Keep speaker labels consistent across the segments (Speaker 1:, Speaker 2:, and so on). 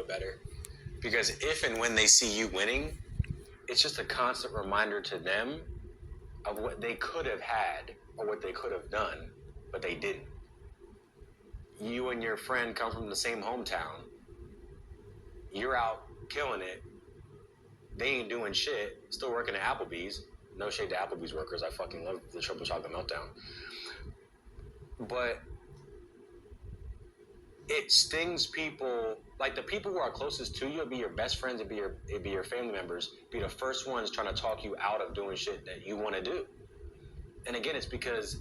Speaker 1: better. Because if and when they see you winning, it's just a constant reminder to them of what they could have had or what they could have done, but they didn't. You and your friend come from the same hometown. You're out killing it. They ain't doing shit. Still working at Applebee's. No shade to Applebee's workers. I fucking love the Triple Chocolate Meltdown. But it stings people, like the people who are closest to you, it'd be your best friends, it'd be your family members, be the first ones trying to talk you out of doing shit that you want to do. And again, it's because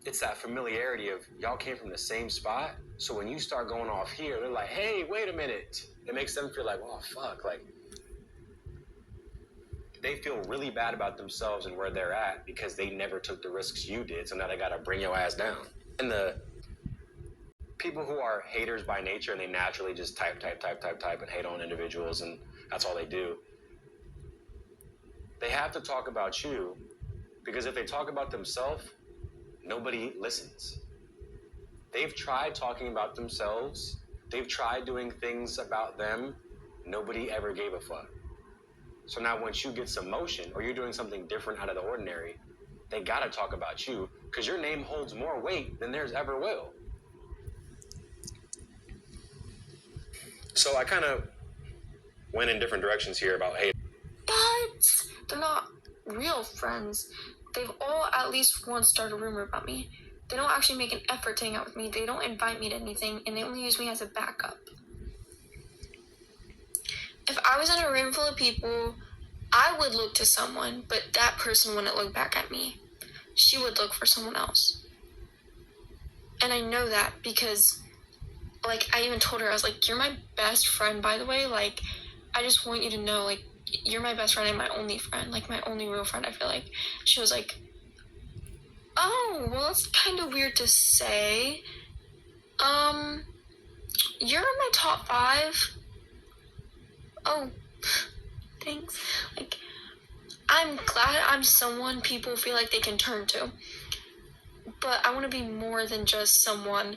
Speaker 1: it's that familiarity of y'all came from the same spot. So when you start going off here, they're like, hey, wait a minute. It makes them feel like, oh, fuck. Like, they feel really bad about themselves and where they're at because they never took the risks you did. So now they got to bring your ass down. And the people who are haters by nature and they naturally just type and hate on individuals and that's all they do. They have to talk about you because if they talk about themselves, nobody listens. They've tried talking about themselves. They've tried doing things about them. Nobody ever gave a fuck. So now once you get some motion or you're doing something different out of the ordinary, they gotta talk about you because your name holds more weight than theirs ever will. So I kind of went in different directions here about hate.
Speaker 2: But they're not real friends. They've all at least once started a rumor about me. They don't actually make an effort to hang out with me. They don't invite me to anything, and they only use me as a backup. If I was in a room full of people, I would look to someone, but that person wouldn't look back at me. She would look for someone else. And I know that because, like, I even told her, I was like, you're my best friend, by the way. Like, I just want you to know, like, you're my best friend and my only friend. Like, my only real friend, I feel like. She was like, oh, well, that's kind of weird to say. You're in my top 5. Oh, thanks. Like, I'm glad I'm someone people feel like they can turn to. But I want to be more than just someone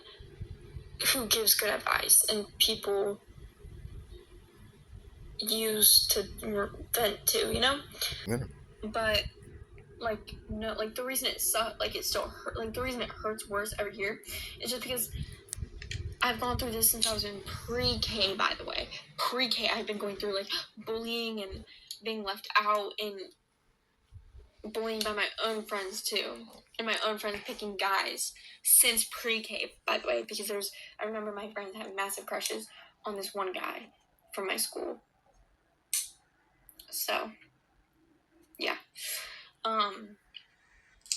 Speaker 2: who gives good advice and people use to vent to, you know?
Speaker 3: Yeah.
Speaker 2: But, like, no, like, the reason it sucks, like, it still hurt, like, the reason it hurts worse every year is just because I've gone through this since I was in pre-K, by the way. Pre-K, I've been going through, like, bullying and being left out and bullying by my own friends, too. And my own friends picking guys since pre-K, by the way, because I remember my friends having massive crushes on this one guy from my school. So, yeah. And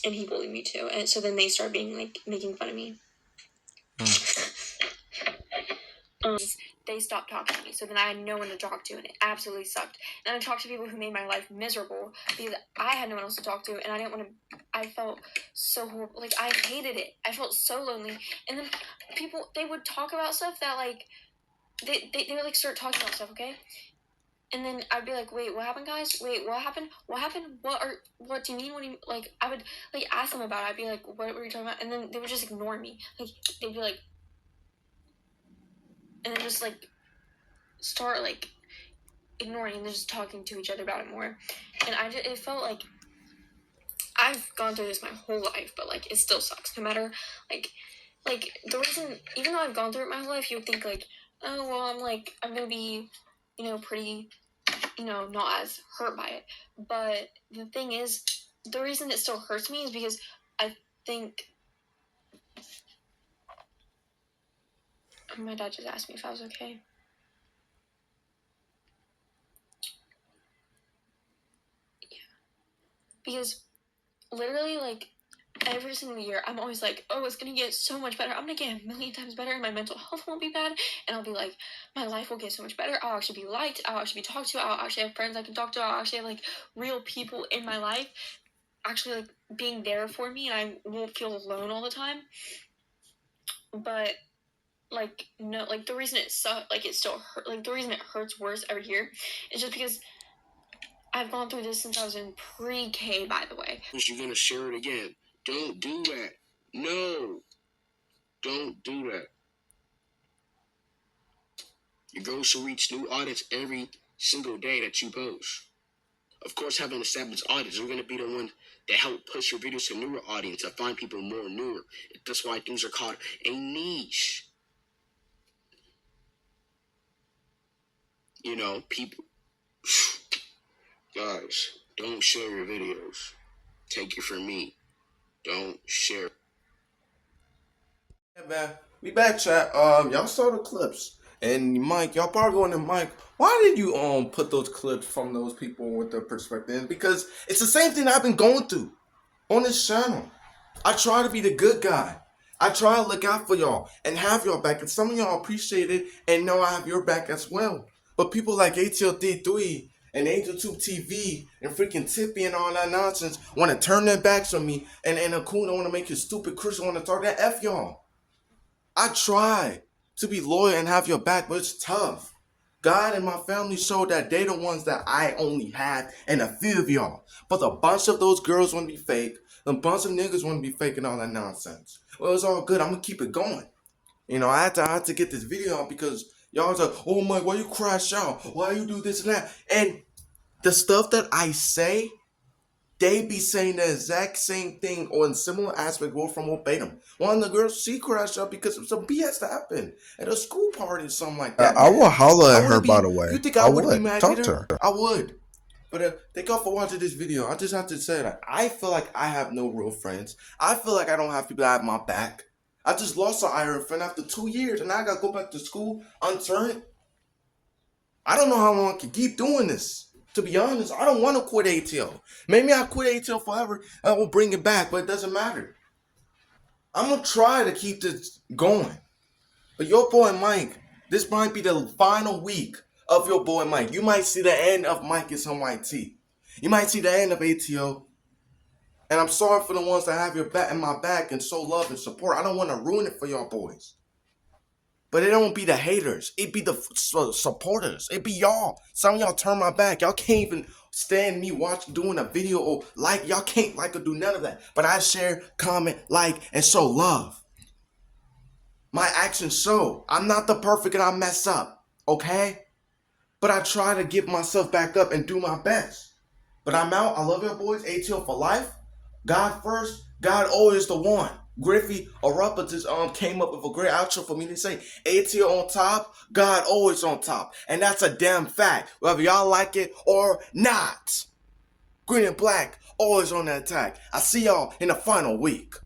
Speaker 2: he bullied me, too. And so then they started being, like, making fun of me. They stopped talking to me, so then I had no one to talk to, and it absolutely sucked. And I talked to people who made my life miserable because I had no one else to talk to, and I didn't want to. I felt so horrible. Like, I hated it. I felt so lonely. And then people, they would talk about stuff that, like, they would, like, start talking about stuff, okay? And then I'd be like, wait, what happened, guys? Wait, what happened? What happened? What do you mean? What do you, like, I would, like, ask them about it. I'd be like, what were you talking about? And then they would just ignore me. Like, they'd be like, and then just, like, start, like, ignoring and just talking to each other about it more. And it felt like I've gone through this my whole life, but, like, it still sucks. No matter, like, the reason, even though I've gone through it my whole life, you would think, like, oh, well, I'm gonna be, you know, pretty, you know, not as hurt by it. But the thing is, the reason it still hurts me is because I think, my dad just asked me if I was okay. Yeah. Because literally, like, every single year, I'm always like, oh, it's going to get so much better. I'm going to get a million times better, and my mental health won't be bad, and I'll be like, my life will get so much better. I'll actually be liked. I'll actually be talked to. I'll actually have friends I can talk to. I'll actually have, like, real people in my life actually, like, being there for me, and I won't feel alone all the time. But, like, no, like, the reason it sucks, like, it still hurt, like, the reason it hurts worse every year is just because I've gone through this since I was in pre-K, by the way.
Speaker 4: You're going to share it again. Don't do that. No. Don't do that. Your goal should reach new audience every single day that you post. Of course, having an established audience, we're going to be the ones that help push your videos to newer audience, to find people more newer. That's why things are called a niche. You know, people, guys, don't share your videos. Take it from me. Don't share.
Speaker 3: Yeah, man. We back, chat. Y'all saw the clips, and Mike, y'all probably going to Mike. Why did you put those clips from those people with their perspective? Because it's the same thing I've been going through on this channel. I try to be the good guy. I try to look out for y'all and have y'all back, and some of y'all appreciate it and know I have your back as well. But people like ATLD3 and AngelTube TV and freaking Tippy and all that nonsense want to turn their backs on me, and Akuna want to make his stupid Christian want to talk that F y'all. I try to be loyal and have your back, but it's tough. God and my family showed that they the ones that I only have and a few of y'all. But a bunch of those girls want to be fake. A bunch of niggas want to be fake and all that nonsense. Well, it's all good. I'm going to keep it going. You know, I had to get this video out because y'all was like, oh my, why you crash out? Why you do this and that? And the stuff that I say, they be saying the exact same thing or in similar aspect or from verbatim. One of the girls, she crashed out because of some BS that happened at a school party or something like that.
Speaker 5: I will holler at her,
Speaker 3: be,
Speaker 5: by the way.
Speaker 3: You think I would be
Speaker 5: would
Speaker 3: mad
Speaker 5: talk
Speaker 3: at
Speaker 5: to
Speaker 3: her?
Speaker 5: her.
Speaker 3: I would. But thank y'all for watching this video. I just have to say that I feel like I have no real friends. I feel like I don't have people that have my back. I just lost an Iron friend after 2 years, and now I gotta go back to school unturned. I don't know how long I can keep doing this. To be honest, I don't want to quit ATL. Maybe I'll quit ATL forever and I will bring it back, but it doesn't matter. I'm going to try to keep this going. But your boy Mike, this might be the final week of your boy Mike. You might see the end of Mike is on YT. You might see the end of ATL. And I'm sorry for the ones that have your back and my back and show love and support. I don't want to ruin it for y'all boys. But it don't be the haters. It be the supporters. It be y'all. Some of y'all turn my back. Y'all can't even stand me doing a video or like. Y'all can't like or do none of that. But I share, comment, like, and show love. My actions show. I'm not the perfect and I mess up. Okay? But I try to get myself back up and do my best. But I'm out. I love y'all boys. ATL for life. God first. God always the one. Griffey Aruppa just came up with a great outro for me to say, ATL on top, God always on top. And that's a damn fact, whether y'all like it or not. Green and black, always on the attack. I see y'all in the final week.